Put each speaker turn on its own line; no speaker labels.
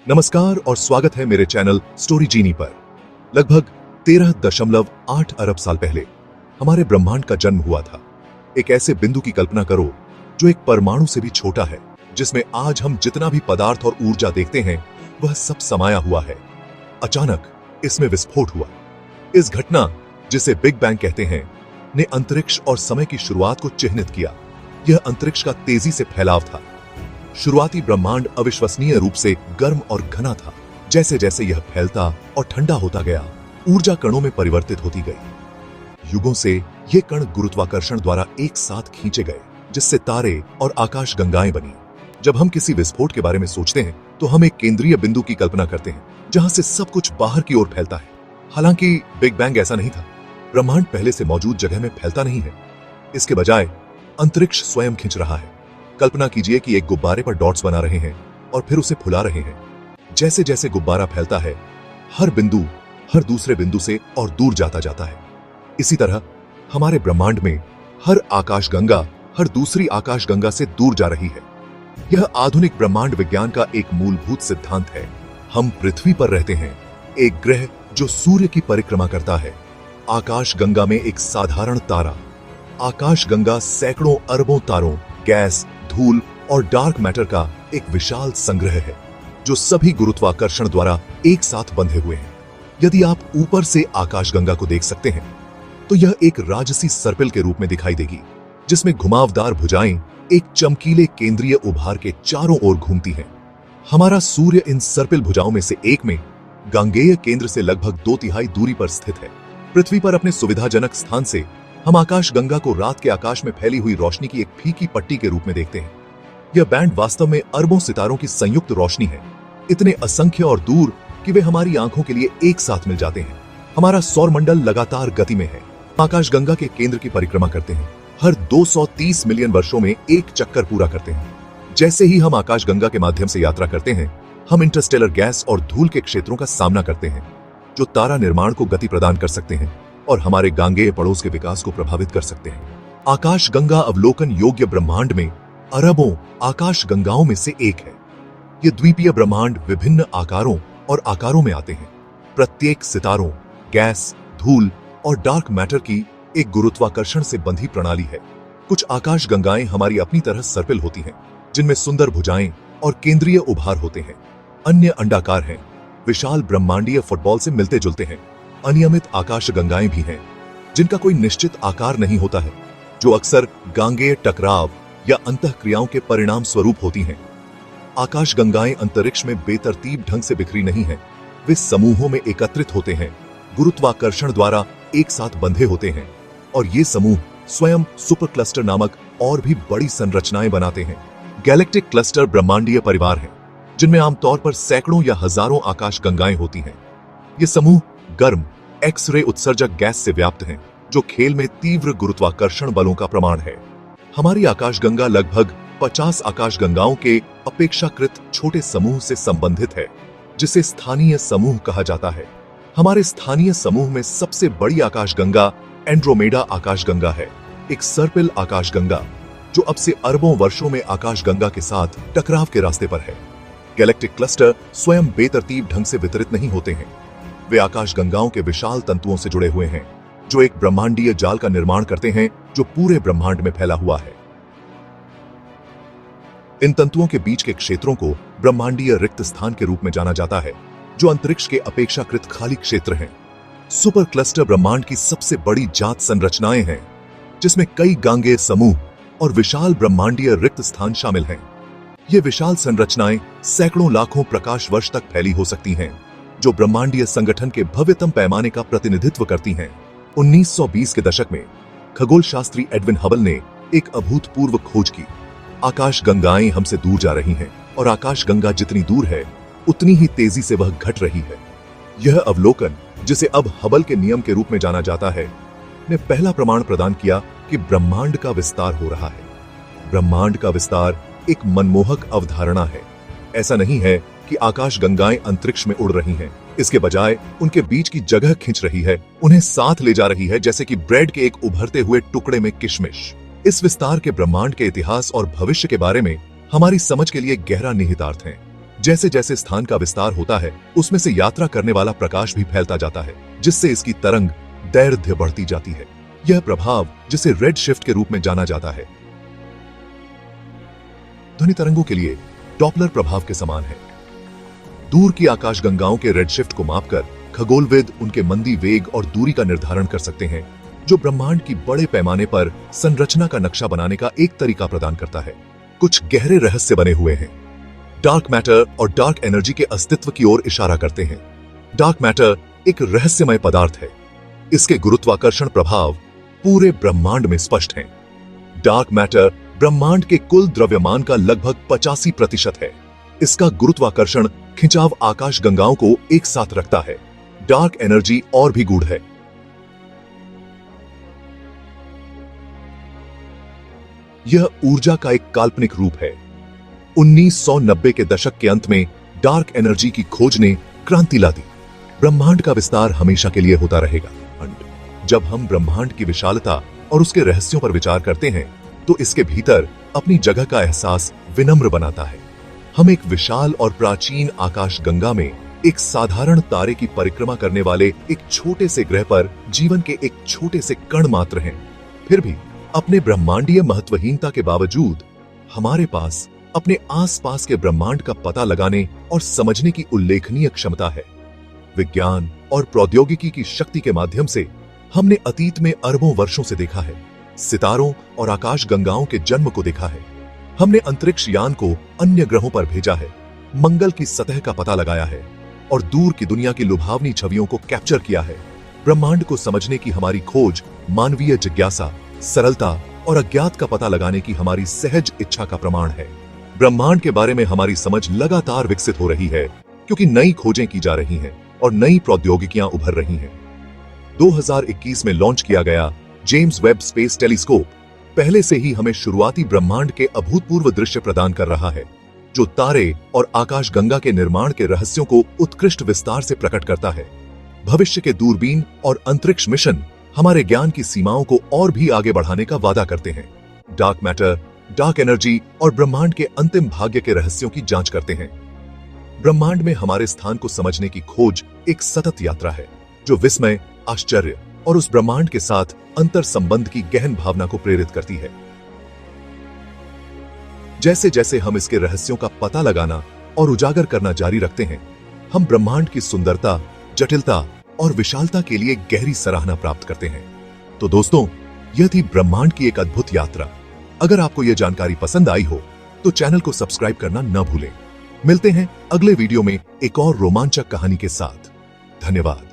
नमस्कार और स्वागत है मेरे चैनल स्टोरी जीनी पर। लगभग 13.8 अरब साल पहले हमारे ब्रह्मांड का जन्म हुआ था। एक ऐसे बिंदु की कल्पना करो जो एक परमाणु से भी छोटा है, जिसमें आज हम जितना भी पदार्थ और ऊर्जा देखते हैं वह सब समाया हुआ है। अचानक इसमें विस्फोट हुआ। इस घटना, जिसे बिग बैंग कहते हैं, ने अंतरिक्ष और समय की शुरुआत को चिह्नित किया। यह अंतरिक्ष का तेजी से फैलाव था। शुरुआती ब्रह्मांड अविश्वसनीय रूप से गर्म और घना था। जैसे जैसे यह फैलता और ठंडा होता गया, ऊर्जा कणों में परिवर्तित होती गई। युगों से ये कण गुरुत्वाकर्षण द्वारा एक साथ खींचे गए, जिससे तारे और आकाश गंगाएं बनी। जब हम किसी विस्फोट के बारे में सोचते हैं तो हम एक केंद्रीय बिंदु की कल्पना करते हैं, जहां से सब कुछ बाहर की ओर फैलता है। हालांकि बिग बैंग ऐसा नहीं था। ब्रह्मांड पहले से मौजूद जगह में फैलता नहीं है। इसके बजाय अंतरिक्ष स्वयं खींच रहा है। कल्पना कीजिए कि एक गुब्बारे पर डॉट्स बना रहे हैं और फिर उसे फुला रहे हैं। जैसे जैसे गुब्बारा फैलता है, हर बिंदु हर दूसरे बिंदु से और दूर जाता जाता है। इसी तरह हमारे ब्रह्मांड में हर आकाशगंगा हर दूसरी आकाशगंगा से दूर जा रही है। यह आधुनिक ब्रह्मांड विज्ञान का एक मूलभूत सिद्धांत है। हम पृथ्वी पर रहते हैं, एक ग्रह जो सूर्य की परिक्रमा करता है। आकाशगंगा में एक साधारण तारा। आकाशगंगा सैकड़ों अरबों तारों, गैस, धूल और डार्क मैटर का एक विशाल संग्रह है, जो सभी गुरुत्वाकर्षण द्वारा एक साथ बंधे हुए हैं। यदि आप ऊपर से आकाशगंगा को देख सकते हैं तो यह एक राजसी सर्पिल के रूप में दिखाई देगी, जिसमें घुमावदार भुजाएं एक चमकीले केंद्रीय उभार के चारों ओर घूमती हैं। हमारा सूर्य इन सर्पिल भुजाओं में से एक में गांगेय केंद्र से लगभग 2/3 दूरी पर स्थित है। पृथ्वी पर अपने सुविधाजनक स्थान से हम आकाशगंगा को रात के आकाश में फैली हुई रोशनी की एक फीकी पट्टी के रूप में देखते हैं। यह बैंड वास्तव में अरबों सितारों की संयुक्त रोशनी है, इतने असंख्य और दूर कि वे हमारी आंखों के लिए एक साथ मिल जाते हैं। हमारा सौरमंडल लगातार गति में है। आकाशगंगा के केंद्र की परिक्रमा करते हैं, हर 230 मिलियन वर्षों में एक चक्कर पूरा करते हैं। जैसे ही हम आकाशगंगा के माध्यम से यात्रा करते हैं, हम इंटरस्टेलर गैस और धूल के क्षेत्रों का सामना करते हैं, जो तारा निर्माण को गति प्रदान कर सकते हैं और हमारे गांगेय पड़ोस के विकास को प्रभावित कर सकते हैं। आकाशगंगा अवलोकन योग्य ब्रह्मांड में अरबों आकाशगंगाओं में से एक है। ये द्वीपीय ब्रह्मांड विभिन्न आकारों और आकारों में आते हैं। प्रत्येक सितारों, गैस, धूल और डार्क मैटर की एक गुरुत्वाकर्षण से बंधी प्रणाली है। कुछ आकाशगंगाएं हमारी अपनी तरह सर्पिल होती हैं, जिनमें सुंदर भुजाएं और केंद्रीय उभार होते हैं। अन्य अंडाकार हैं, विशाल ब्रह्मांडीय फुटबॉल से मिलते जुलते हैं। अनियमित आकाशगंगाएं भी हैं, जिनका कोई निश्चित आकार नहीं होता है, जो अक्सर गांगेय टकराव या अंतःक्रियाओं के परिणाम स्वरूप होती हैं। आकाशगंगाएं अंतरिक्ष में बेतरतीब ढंग से बिखरी नहीं हैं। वे समूहों में एकत्रित होते हैं, गुरुत्वाकर्षण द्वारा एक साथ बंधे होते हैं, और ये समूह स्वयं सुपर क्लस्टर नामक और भी बड़ी संरचनाएं बनाते हैं। गैलेक्टिक क्लस्टर ब्रह्मांडीय परिवार हैं, जिनमें आमतौर पर सैकड़ों या हजारों आकाशगंगाएं होती हैं। ये समूह गर्म एक्स-रे उत्सर्जक गैस से व्याप्त हैं, जो खेल में तीव्र गुरुत्वाकर्षण बलों का प्रमाण है। हमारी आकाशगंगा लगभग 50 आकाशगंगाओं के अपेक्षाकृत छोटे समूह से संबंधित है, जिसे स्थानीय समूह कहा जाता है। हमारे स्थानीय समूह में सबसे बड़ी आकाशगंगा एंड्रोमेडा आकाशगंगा है, एक सर्पिल आकाशगंगा जो अब से अरबों वर्षों में आकाशगंगा के साथ टकराव के रास्ते पर है। गैलेक्टिक क्लस्टर स्वयं बेतरतीब ढंग से वितरित नहीं होते हैं। वे आकाशगंगाओं के विशाल तंतुओं से जुड़े हुए हैं, जो एक ब्रह्मांडीय जाल का निर्माण करते हैं, जो पूरे ब्रह्मांड में फैला हुआ है। इन तंतुओं के बीच के क्षेत्रों को ब्रह्मांडीय रिक्त स्थान के रूप में जाना जाता है, जो अंतरिक्ष के अपेक्षाकृत खाली क्षेत्र हैं। सुपर क्लस्टर ब्रह्मांड की सबसे बड़ी जात संरचनाएं हैं, जिसमें कई गांगेय समूह और विशाल ब्रह्मांडीय रिक्त स्थान शामिल हैं। ये विशाल संरचनाएं सैकड़ों लाखों प्रकाश वर्ष तक फैली हो सकती हैं, जो ब्रह्मांडीय संगठन के भव्यतम पैमाने का प्रतिनिधित्व करती हैं। 1920 के दशक में खगोल शास्त्री एडविन हबल ने एक अभूतपूर्व खोज की। आकाशगंगाएं हमसे दूर जा रही हैं, और आकाशगंगा जितनी दूर है उतनी ही तेजी से वह घट रही है। यह अवलोकन, जिसे अब हबल के नियम के रूप में जाना जाता है, ने पहला प्रमाण प्रदान किया कि ब्रह्मांड का विस्तार हो रहा है। ब्रह्मांड का विस्तार एक मनमोहक अवधारणा है। ऐसा नहीं है कि आकाशगंगाएं अंतरिक्ष में उड़ रही हैं, इसके बजाय उनके बीच की जगह खींच रही है, उन्हें साथ ले जा रही है, जैसे कि ब्रेड के एक उभरते हुए टुकड़े में किशमिश। इस विस्तार के ब्रह्मांड के इतिहास और भविष्य के बारे में हमारी समझ के लिए गहरा निहितार्थ है। जैसे जैसे स्थान का विस्तार होता है उसमें से यात्रा करने वाला प्रकाश भी फैलता जाता है, जिससे इसकी तरंग दैर्घ्य बढ़ती जाती है। यह प्रभाव जिसे रेड शिफ्ट के रूप में जाना जाता है, ध्वनि तरंगों के लिए डॉपलर प्रभाव के समान है। दूर की आकाशगंगाओं के रेड शिफ्ट को मापकर खगोलविद उनके मंदी वेग और दूरी का निर्धारण कर सकते हैं, जो ब्रह्मांड की बड़े पैमाने पर संरचना का नक्शा बनाने का एक तरीका प्रदान करता है। कुछ गहरे रहस्य बने हुए हैं। डार्क मैटर और डार्क एनर्जी के अस्तित्व की ओर इशारा करते हैं। डार्क मैटर एक रहस्यमय पदार्थ है। इसके गुरुत्वाकर्षण प्रभाव पूरे ब्रह्मांड में स्पष्ट हैं। डार्क मैटर ब्रह्मांड के कुल द्रव्यमान का लगभग 85% है। इसका गुरुत्वाकर्षण खिंचाव आकाशगंगाओं को एक साथ रखता है। डार्क एनर्जी और भी गूढ़ है। यह ऊर्जा का एक काल्पनिक रूप है। 1990 के दशक के अंत में डार्क एनर्जी की खोज ने क्रांति ला दी। ब्रह्मांड का विस्तार हमेशा के लिए होता रहेगा। जब हम ब्रह्मांड की विशालता और उसके रहस्यों पर विचार करते हैं तो इसके भीतर अपनी जगह का एहसास विनम्र बनाता है। हम एक विशाल और प्राचीन आकाशगंगा में एक साधारण तारे की परिक्रमा करने वाले एक छोटे से ग्रह पर जीवन के एक छोटे से कण मात्र हैं। फिर भी अपने ब्रह्मांडीय महत्वहीनता के बावजूद हमारे पास अपने आसपास के ब्रह्मांड का पता लगाने और समझने की उल्लेखनीय क्षमता है। विज्ञान और प्रौद्योगिकी की शक्ति के माध्यम से हमने अतीत में अरबों वर्षों से देखा है। सितारों और आकाशगंगाओं के जन्म को देखा है। हमने अंतरिक्ष यान को अन्य ग्रहों पर भेजा है, मंगल की सतह का पता लगाया है और दूर की दुनिया की लुभावनी छवियों को कैप्चर किया है। ब्रह्मांड को समझने की हमारी खोज मानवीय जिज्ञासा, सरलता और अज्ञात का पता लगाने की हमारी सहज इच्छा का प्रमाण है। ब्रह्मांड के बारे में हमारी समझ लगातार विकसित हो रही है, क्योंकि नई खोजें की जा रही हैं और नई प्रौद्योगिकियां उभर रही हैं। 2021 में लॉन्च किया गया जेम्स वेब स्पेस टेलीस्कोप पहले से ही हमें शुरुआती ब्रह्मांड के अभूतपूर्व दृश्य प्रदान कर रहा है, जो तारे और आकाशगंगा के निर्माण के रहस्यों को उत्कृष्ट विस्तार से प्रकट करता है। भविष्य के दूरबीन और अंतरिक्ष मिशन हमारे ज्ञान की सीमाओं को और भी आगे बढ़ाने का वादा करते हैं। डार्क मैटर, डार्क एनर्जी और ब्रह्मांड के अंतिम भाग्य के रहस्यों की जांच करते हैं। ब्रह्मांड में हमारे स्थान को समझने की खोज एक सतत यात्रा है, जो विस्मय, आश्चर्य और उस ब्रह्मांड के साथ अंतर संबंध की गहन भावना को प्रेरित करती है। जैसे जैसे हम इसके रहस्यों का पता लगाना और उजागर करना जारी रखते हैं, हम ब्रह्मांड की सुंदरता, जटिलता और विशालता के लिए गहरी सराहना प्राप्त करते हैं। तो दोस्तों, यह थी ब्रह्मांड की एक अद्भुत यात्रा। अगर आपको यह जानकारी पसंद आई हो तो चैनल को सब्सक्राइब करना न भूलें। मिलते हैं अगले वीडियो में एक और रोमांचक कहानी के साथ। धन्यवाद।